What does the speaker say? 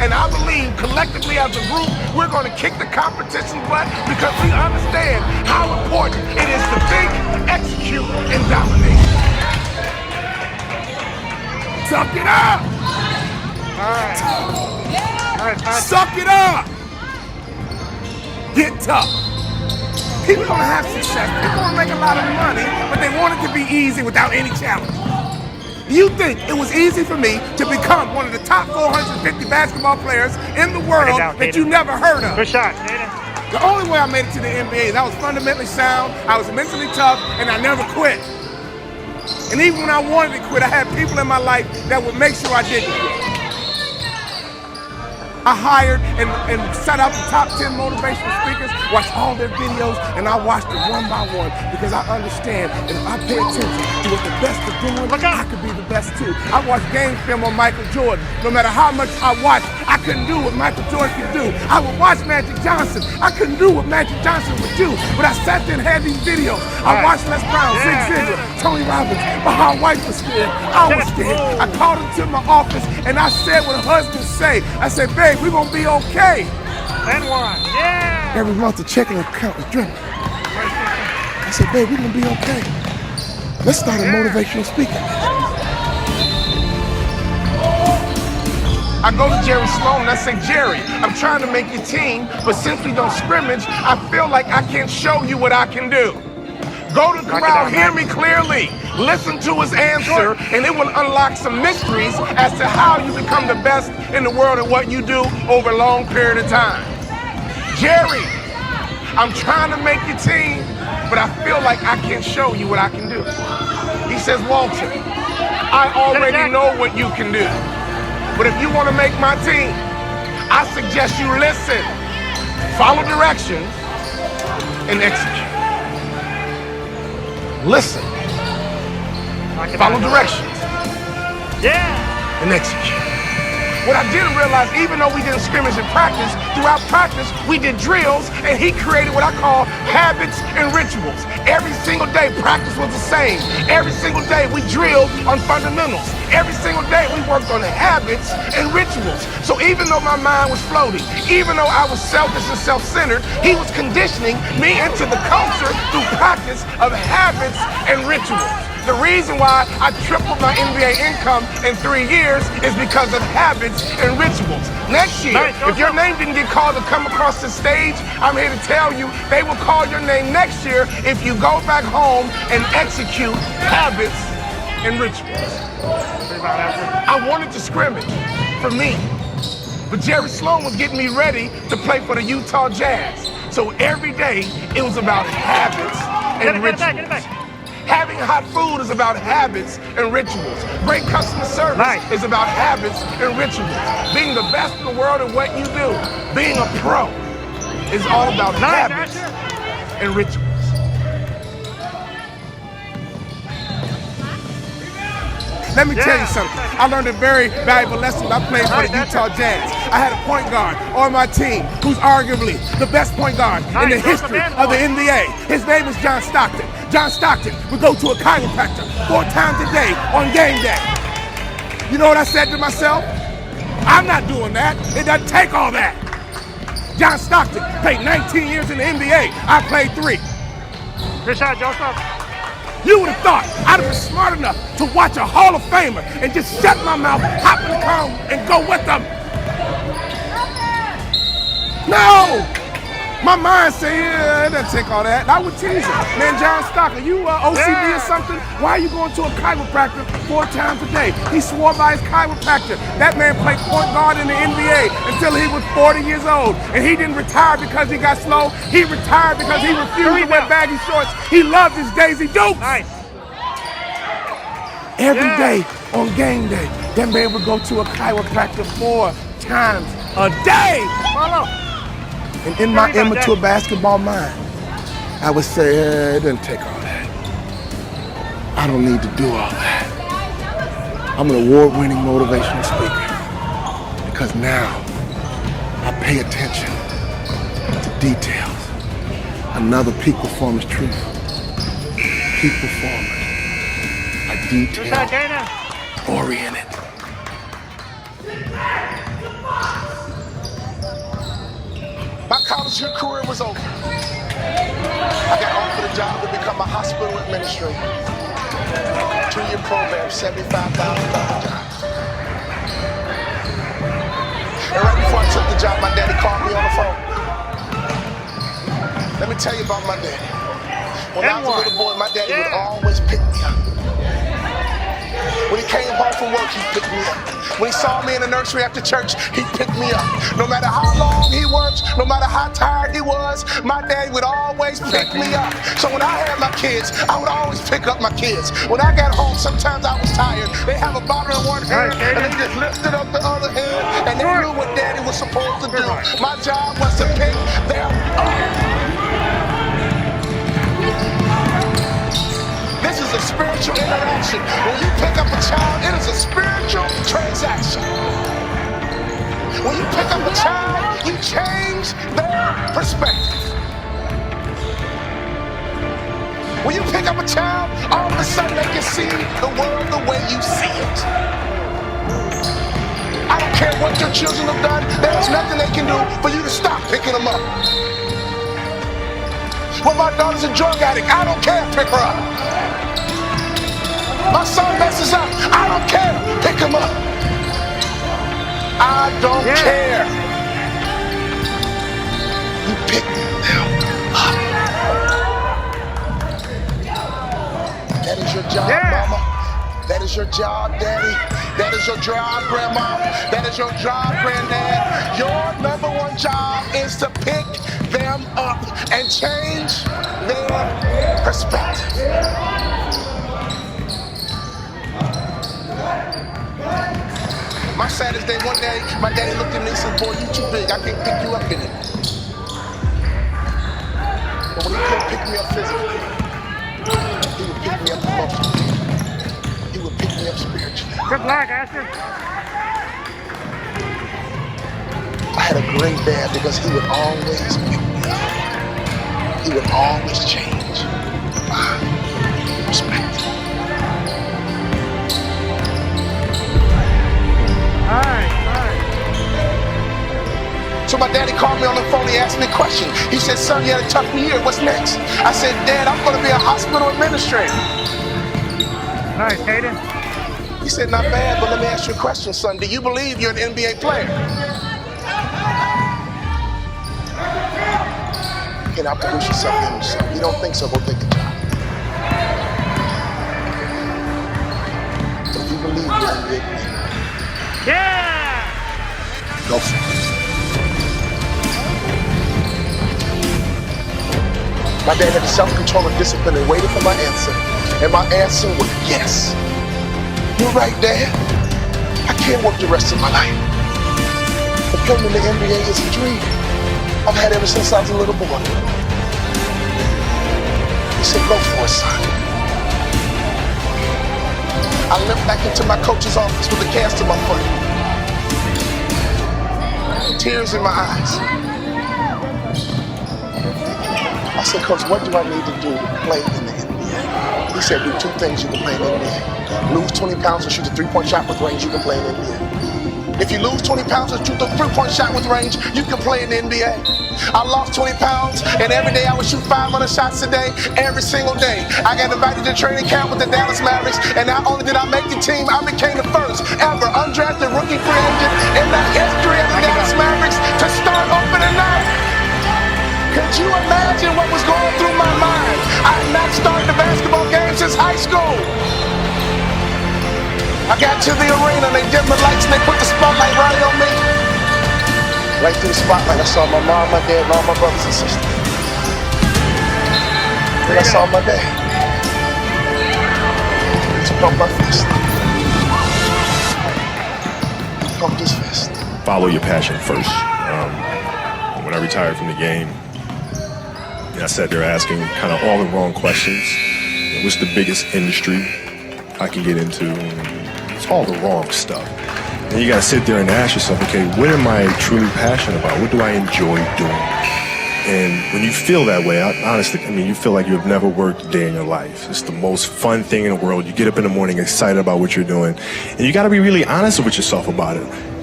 And I believe collectively as a group, we're going to kick the competition butt because we understand how important it is to think, execute, and dominate. Suck it up! All right, suck it up! Get tough. People don't have success. People don't make a lot of money, but they want it to be easy without any challenge. You think it was easy for me to become one of the top 450 basketball players in the world that you never heard of? Good shot, Jaden. The only way I made it to the NBA is I was fundamentally sound, I was mentally tough, and I never quit. And even when I wanted to quit, I had people in my life that would make sure I didn't quit. I hired and set out the top 10 motivational speakers, watched all their videos, and I watched them one by one because I understand that if I pay attention to what the best are doing, I could be the best too. I watched game film on Michael Jordan. No matter how much I watched, I couldn't do what Michael Jordan could do. I would watch Magic Johnson. I couldn't do what Magic Johnson would do, but I sat there and had these videos. I watched Les Brown, Zig Ziglar, Tony Robbins. My whole wife was scared. I was scared. I called him to my office and I said what husbands say. I said, babe, we're gonna be okay. And one. Yeah. Every month the checking account was dripping. I said, babe, we're gonna be okay. Let's start a motivational speaker. I go to Jerry Sloan and I say, Jerry, I'm trying to make your team, but since we don't scrimmage, I feel like I can't show you what I can do. Go to the crowd, hear me clearly, listen to his answer, and it will unlock some mysteries as to how you become the best in the world at what you do over a long period of time. Jerry, I'm trying to make your team, but I feel like I can't show you what I can do. He says, Walter, I already know what you can do, but if you want to make my team, I suggest you listen, follow directions, and execute. Listen, follow directions, and execute. What I didn't realize, even though we didn't scrimmage in practice, throughout practice, we did drills, and he created what I call habits and rituals. Every single day, practice was the same. Every single day, we drilled on fundamentals. Every single day, we worked on habits and rituals. So even though my mind was floating, even though I was selfish and self-centered, he was conditioning me into the culture through practice of habits and rituals. The reason why I tripled my NBA income in 3 years is because of habits and rituals. Next year, if your name didn't get called to come across the stage, I'm here to tell you they will call your name next year if you go back home and execute habits and rituals. I wanted to scrimmage for me, but Jerry Sloan was getting me ready to play for the Utah Jazz. So every day, it was about habits and rituals. Having hot food is about habits and rituals. Great customer service is about habits and rituals. Being the best in the world at what you do, being a pro, is all about habits and rituals. Let me tell you something. I learned a very valuable lesson when I played for the Utah Jazz. I had a point guard on my team who's arguably the best point guard in the history of the NBA. His name is John Stockton. John Stockton would go to a chiropractor 4 times a day on game day. You know what I said to myself? I'm not doing that. It doesn't take all that. John Stockton played 19 years in the NBA. I played 3. Good shot, Joseph. You would have thought I'd have been smart enough to watch a Hall of Famer and just shut my mouth, hop in the car, and go with them. No! My mind said, yeah, it doesn't take all that. And I would tease him. Man, John Stockton, you OCD or something? Why are you going to a chiropractor 4 times a day? He swore by his chiropractor. That man played point guard in the NBA until he was 40 years old. And he didn't retire because he got slow. He retired because he refused to wear baggy shorts. He loved his Daisy Dukes. Every day on game day, that man would go to a chiropractor 4 times a day. And in my immature basketball mind, I would say, it doesn't take all that. I don't need to do all that. I'm an award-winning motivational speaker because now I pay attention to details. Another peak performance truth. Peak performers are detail-oriented. once your career was over, I got offered a job to become a hospital administrator. 2-year program, $75,000 job. And right before I took the job, my daddy called me on the phone. Let me tell you about my daddy. When I was a little boy, my daddy would always pick me up. When he came home from work, he'd pick me up. When he saw me in the nursery after church, he'd pick me up. No matter how long he worked, no matter how tired he was, my daddy would always pick me up. So when I had my kids, I would always pick up my kids. When I got home, sometimes I was tired. They have a bottle in one hand, and they just lifted up the other hand, and they knew what daddy was supposed to do. My job was to pick them up. This is a spiritual interaction. When you pick up a child, it is a spiritual transaction. When you pick up a child, you change their perspective. When you pick up a child, all of a sudden they can see the world the way you see it. I don't care what your children have done, there's nothing they can do for you to stop picking them up. Well, my daughter's a drug addict, I don't care, pick her up. My son messes up, I don't care, pick him up. I don't care. You pick them up. That is your job, mama. That is your job, daddy. That is your job, grandma. That is your job, granddad. Your number one job is to pick them up and change their perspective. My saddest day, one day, my daddy looked at me and said, boy, you too big, I can't pick you up in it. But when he couldn't pick me up physically, he would pick me up emotionally. He would pick me up spiritually. Good luck, Asher. I had a great dad because he would always pick me up. He would always change my perspective. All right. So my daddy called me on the phone, he asked me a question. He said, son, you had a tough year, what's next? I said, Dad, I'm gonna be a hospital administrator. Nice, Hayden. He said, not bad, but let me ask you a question, son. Do you believe you're an NBA player? You cannot produce yourself in yourself. You don't think so, go take a job. But if you believe you're an NBA player, go for it. My dad had the self-control and discipline and waited for my answer. And my answer was yes. You're right, Dad. I can't work the rest of my life. But playing in the NBA is a dream I've had ever since I was a little boy. He said, go for it, son. I limped back into my coach's office with a cast in my foot. Tears in my eyes. I said, Coach, what do I need to do to play in the NBA? He said, do two things you can play in the NBA. Lose 20 pounds and shoot a three-point shot with range, you can play in the NBA. If you lose 20 pounds and shoot a three-point shot with range, you can play in the NBA. I lost 20 pounds, and every day I would shoot 500 shots a day, every single day. I got invited to training camp with the Dallas Mavericks, and not only did I make the team, I became the first ever undrafted rookie free agent in the history of the Dallas Mavericks to start opening night. Could you imagine what was going through my mind? I had not started a basketball game since high school. I got to the arena, they dimmed the lights, and they put the spotlight right on me. Right through the spotlight, I saw my mom, my dad, and all my brothers and sisters. Then I saw my dad. He pumped my fist. He pumped his fist. Follow your passion first. When I retired from the game, I sat there asking kind of all the wrong questions. What's the biggest industry I can get into? It's all the wrong stuff. And you got to sit there and ask yourself, okay, what am I truly passionate about? What do I enjoy doing? And when you feel that way, honestly, you feel like you've never worked a day in your life. It's the most fun thing in the world. You get up in the morning excited about what you're doing. And you got to be really honest with yourself about it.